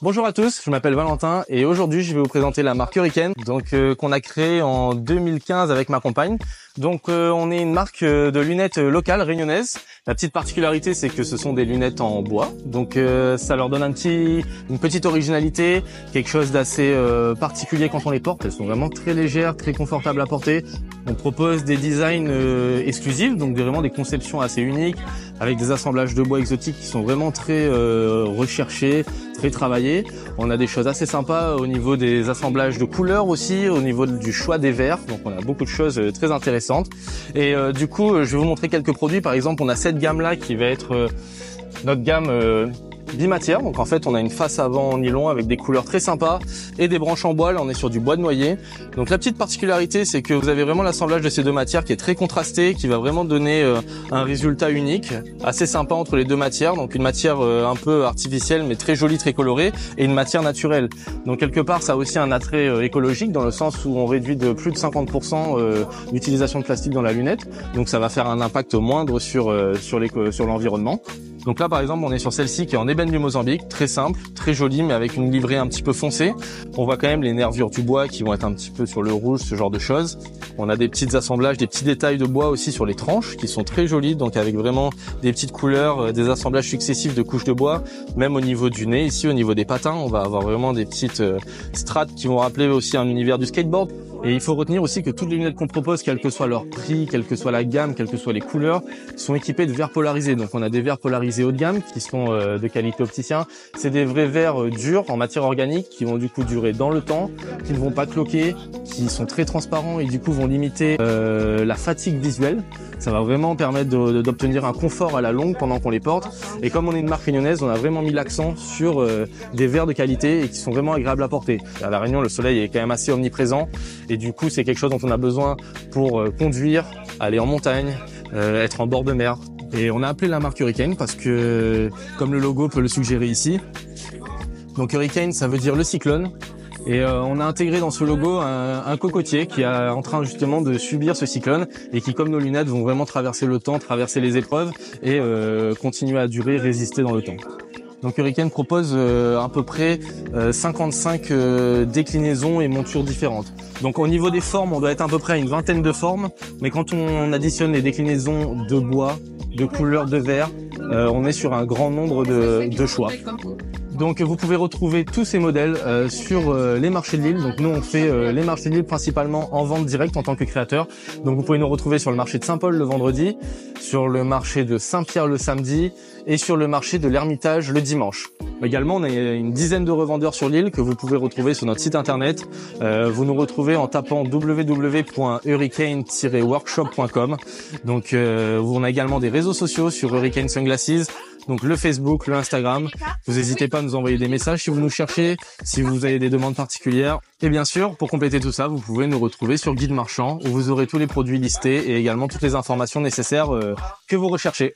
Bonjour à tous, je m'appelle Valentin et aujourd'hui je vais vous présenter la marque Hurricane, qu'on a créée en 2015 avec ma compagne. On est une marque de lunettes locales réunionnaises. La petite particularité, c'est que ce sont des lunettes en bois, ça leur donne une petite originalité, quelque chose d'assez particulier quand on les porte. Elles sont vraiment très légères, très confortables à porter. On propose des designs exclusifs, vraiment des conceptions assez uniques, avec des assemblages de bois exotiques qui sont vraiment très recherchés, très travaillés. On a des choses assez sympas au niveau des assemblages de couleurs aussi, au niveau du choix des verres. Donc on a beaucoup de choses très intéressantes. Et je vais vous montrer quelques produits. Par exemple, on a cette gamme-là qui va être notre gamme bimatière. Donc en fait, on a une face avant en nylon avec des couleurs très sympas et des branches en bois. Là, on est sur du bois de noyer. Donc la petite particularité, c'est que vous avez vraiment l'assemblage de ces deux matières qui est très contrasté, qui va vraiment donner un résultat unique, assez sympa entre les deux matières. Donc une matière un peu artificielle mais très jolie, très colorée, et une matière naturelle. Donc quelque part, ça a aussi un attrait écologique dans le sens où on réduit de plus de 50% l'utilisation de plastique dans la lunette. Donc ça va faire un impact moindre sur l'environnement. Donc là, par exemple, on est sur celle-ci qui est en ébène du Mozambique, très simple, très jolie, mais avec une livrée un petit peu foncée. On voit quand même les nervures du bois qui vont être un petit peu sur le rouge, ce genre de choses. On a des petits assemblages, des petits détails de bois aussi sur les tranches qui sont très jolies, donc avec vraiment des petites couleurs, des assemblages successifs de couches de bois. Même au niveau du nez, ici, au niveau des patins, on va avoir vraiment des petites strates qui vont rappeler aussi un univers du skateboard. Et il faut retenir aussi que toutes les lunettes qu'on propose, quel que soit leur prix, quelle que soit la gamme, quelles que soient les couleurs, sont équipées de verres polarisés. Donc on a des verres polarisés haut de gamme qui sont de qualité opticien. C'est des vrais verres durs en matière organique qui vont du coup durer dans le temps, qui ne vont pas cloquer, qui sont très transparents et du coup vont limiter la fatigue visuelle. Ça va vraiment permettre d'obtenir un confort à la longue pendant qu'on les porte. Et comme on est une marque réunionnaise, on a vraiment mis l'accent sur des verres de qualité et qui sont vraiment agréables à porter. À La Réunion, le soleil est quand même assez omniprésent. Et du coup, c'est quelque chose dont on a besoin pour conduire, aller en montagne, être en bord de mer. Et on a appelé la marque Hurricane parce que, comme le logo peut le suggérer ici, donc Hurricane, ça veut dire le cyclone. Et on a intégré dans ce logo un cocotier qui est en train justement de subir ce cyclone et qui, comme nos lunettes, vont vraiment traverser le temps, traverser les épreuves et continuer à durer, résister dans le temps. Donc Hurricane propose à peu près 55 déclinaisons et montures différentes. Donc au niveau des formes, on doit être à peu près à une vingtaine de formes, mais quand on additionne les déclinaisons de bois, de couleurs de verre, on est sur un grand nombre de choix. Donc vous pouvez retrouver tous ces modèles sur les marchés de Lille. Donc nous on fait les marchés de Lille principalement en vente directe en tant que créateur. Donc vous pouvez nous retrouver sur le marché de Saint-Paul le vendredi, sur le marché de Saint-Pierre le samedi et sur le marché de l'Ermitage le dimanche. Également on a une dizaine de revendeurs sur Lille que vous pouvez retrouver sur notre site internet. Vous nous retrouvez en tapant www.hurricane-workshop.com. Donc on a également des réseaux sociaux sur Hurricane Sunglasses. Donc le Facebook, le Instagram. Vous n'hésitez pas à nous envoyer des messages si vous nous cherchez, si vous avez des demandes particulières. Et bien sûr, pour compléter tout ça, vous pouvez nous retrouver sur Guide Marchand où vous aurez tous les produits listés et également toutes les informations nécessaires que vous recherchez.